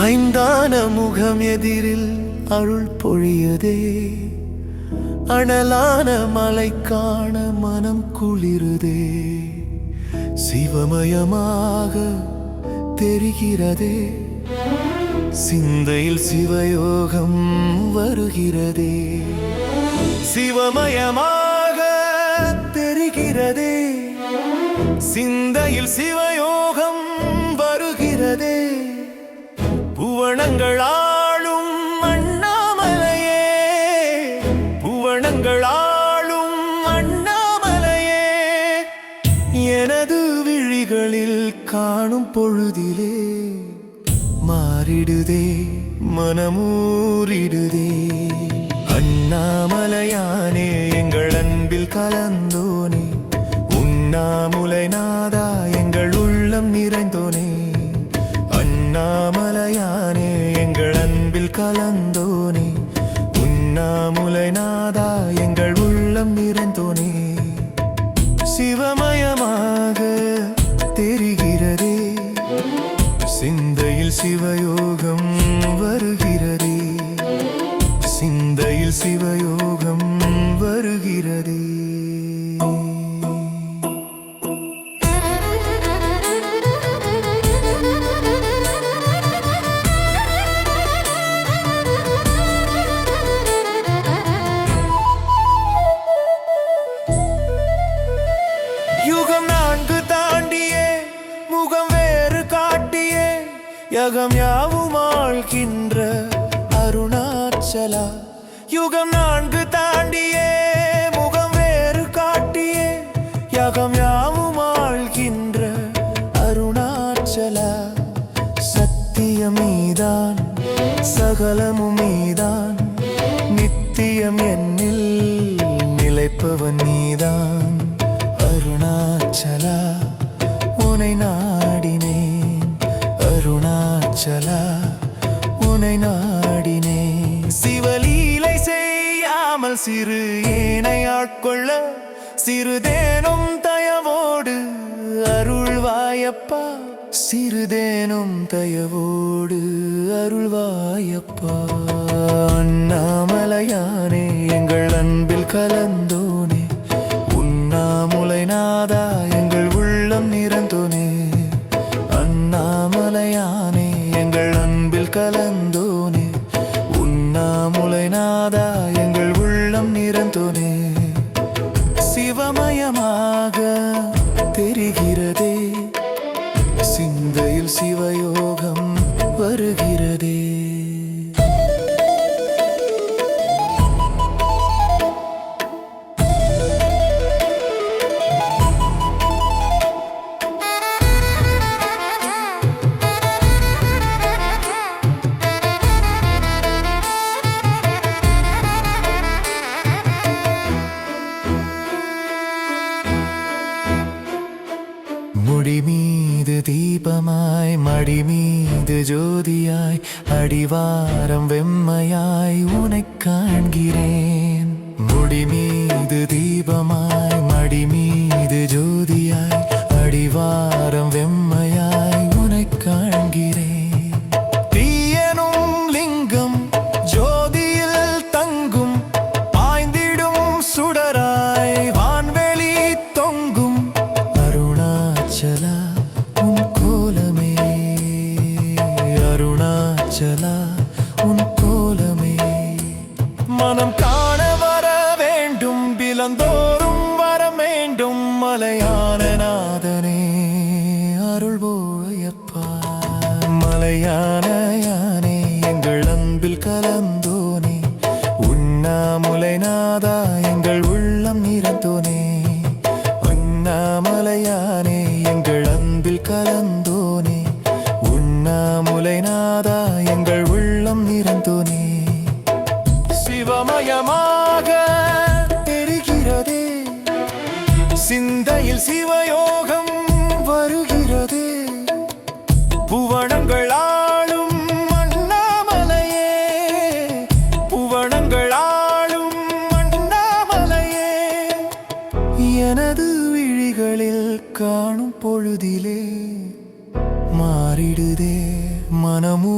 ஐந்தான முகம் எதிரில் அருள் பொழியதே, அனலான மலை காண மனம் குளிருதே. சிவமயமாக தெரிகிறதே, சிந்தையில் சிவயோகம் வருகிறதே. சிவமயமாக தெரிகிறதே, சிந்தையில் சிவயோகம் வருகிறதே. புவனங்கள் ஆளும் அண்ணாமலையே, புவனங்கள் ஆளும் அண்ணாமலையே. எனது விழிகளில் காணும் பொழுதிலே மாறிடுதே, மனமூறிடுதே. அண்ணாமலையானே எங்கள் அன்பில் கலந்தோனே, உண்ணாமுலை நாதா எங்கள் உள்ளம் நிறைந்தோனே. அண்ணாமலையானே எங்கள் அன்பில் கலந்தோனே, உண்ணாமுலை நாதா எங்கள் உள்ளம் நிறைந்தோனே. சிவமயமாக தெரிகிறதே, சிந்தையில் சிவயோகம் வருகிறதே. சிந்தையில் சிவயோகம் வருகிறதே. யுகம் 4 தாண்டியே முகம் வேறு காட்டியே, யகம் யாவும் ஆள்கின்ற அருணாச்சலா. யுகம் 4 தாண்டியே முகம் வேறு காட்டியே, யகம் யாவும் ஆள்கின்ற அருணாச்சலா. சத்தியம் நீதான், சகலமும் நீதான், நித்தியம் என்னில் நிலைப்பவன் நீதான். அருணாச்சலா உனை நாடினேன், அருணாச்சலா உனை நாடினேன். சிவலீலை செய்யாமல் சிறு ஏனை ஆட்கொள்ள, சிறுதேனும் தயவோடு அருள்வாயப்பா. சிறுதேனும் தயவோடு அருள்வாயப்பா. அண்ணாமலையானே எங்கள் அன்பில் கலந்தோனே, உண்ணாமுலை நாதா எங்கள் உள்ளம் நிறைந்தோனே. அண்ணாமலையானே எங்கள் அன்பில் கலந்தோனே, உண்ணாமுலை நாதா எங்கள் உள்ளம் நிறைந்தோனே. சிவமயமாக தெரிகிறதே, சிந்தையில் சிவயோகம் வருகிறதே. முடி மீது தீபமாய், மடி மீது ஜோதியாய், அடிவாரம் வெம்மையாய் உனைக் காண்கிறேன். முடி மீது தீபமாய், மடி மீது ஜோதியாய், அடிவாரம் வெம்மையாய் உனைக் காண்கிறேன். தீயனும் லிங்கம் ஜோதியில் தங்கும், பாய்ந்திடும் சுடராய் வான்வெளி தொங்கும். அருணாச்சலா உன் கோலமே, அருணாச்சலா உன் கோலமே. மனம் காண வர வேண்டும், பிலந்தோறும் வர வேண்டும். மலையான நாதனே அருள்வோயப்பா. மலையான யானே எங்கள் அன்பில் கலந்தோனே, உண்ணாமுலை நாதா எங்கள் உள்ளம் நிறைந்தோனே. அண்ணாமலையானே எங்கள் அன்பில் கலந்தோனே, உண்ணாமுலை நாதா எங்கள் உள்ளம் நிறைந்தோனே. சிவமயமாக தெரிகிறதே, சிந்தையில் சிவயோகம் வருகிறதே. புவனங்கள் ஆளும் அண்ணாமலையே, புவனங்கள் ஆளும் அண்ணாமலையே. எனது விழிகளில் காணும் பொழுதிலே மாறிடுதே, மனமூ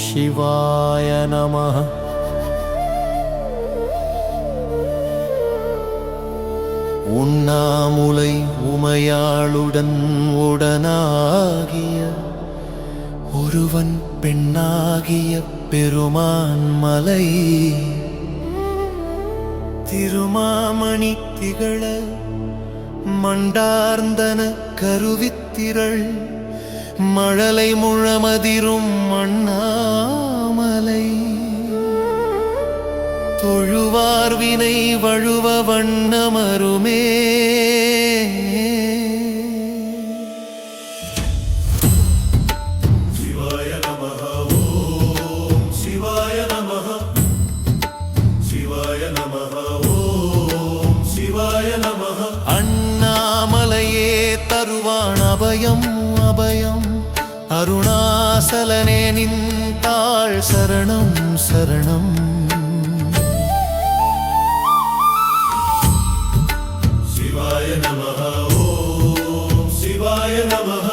சிவாய நமः. உண்ணாமுலை உமையாளுடன் உடனாகிய ஒருவன் பெண்ணாகிய பெருமான் மலை திருமாமணி திகழ மண்டார்ந்தன கருவித்திரள் மழலை முழமதிரும் அண்ணாமலை தொழுவார் வினை வழுவ வண்ணமருமே. சிவாய நமः. ஓம் சிவாய நமः. சிவாய நமः. ஓம் சிவாய நமः. அண்ணாமலையே தருவான் அபயம் அபயம், அருணாசலனே நின்றாள் சரணம் சரணம். சிவாய நமः. ஓம் சிவாய நமः.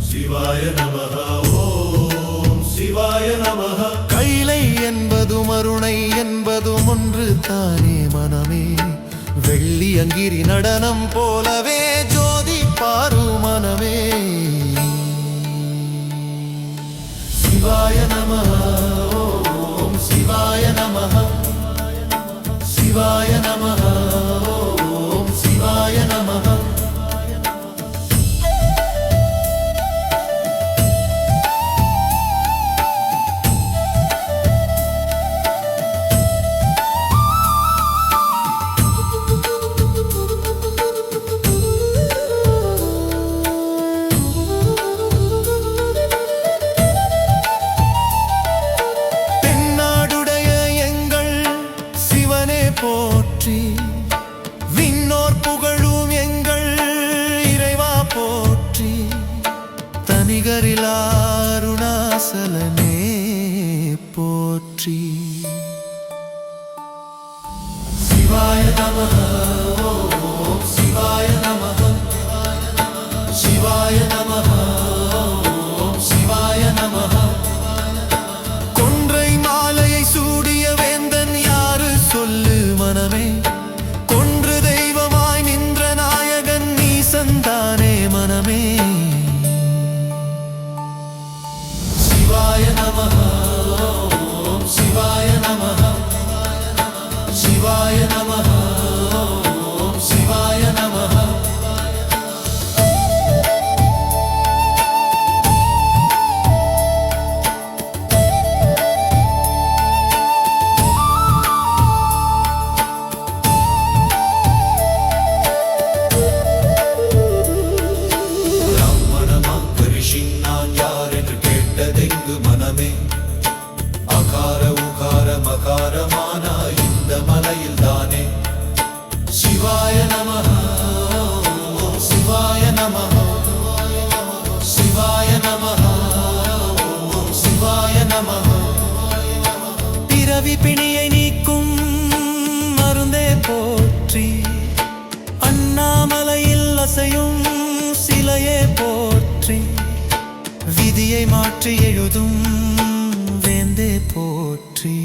சிவாய நமः. ஓம் சிவாய நமः. கைலை என்பதும் அருணை என்பதும் ஒன்று தானே மனமே, வெள்ளி அங்கிரி நடனம் போலவே ஜோதி பாரு மனமே. சிவாய நமः. ஓம் சிவாய நமः. சிவாய நமः. ஓம் சிவாய நமः. போற்றி விண்ணோர் புகழும் எங்கள் இறைவா போற்றி, தனிகரிலா அருணாசலனே போற்றி. சிவாய நமः. ஓம் சிவாய நமः. சிவாய நமः. ஓம் சிவாய நமः. கொன்றை மாலையை சூடிய வேந்தன் யாரு சொல்லு மனமே, கொன்று தெய்வமாய் நின்ற நாயகன் நீ சந்தானே மனமே. சிவாய நமः. ஓம் சிவாய நமः. சிவாய நமः. ஓம் சிவாய நமः. மனமே அகார உகார மகாரமான இந்த மலையில் தானே. சிவாய நமः. சிவாய நமः. சிவாய நமः. சிவாய நமः. பிறவி பிணியை நீக்கும் மருந்தே போற்றி, அண்ணாமலையில் அசையும் சிலையே போற்றி, விதியை மாற்றி எழுதும் வேந்தே போற்றி.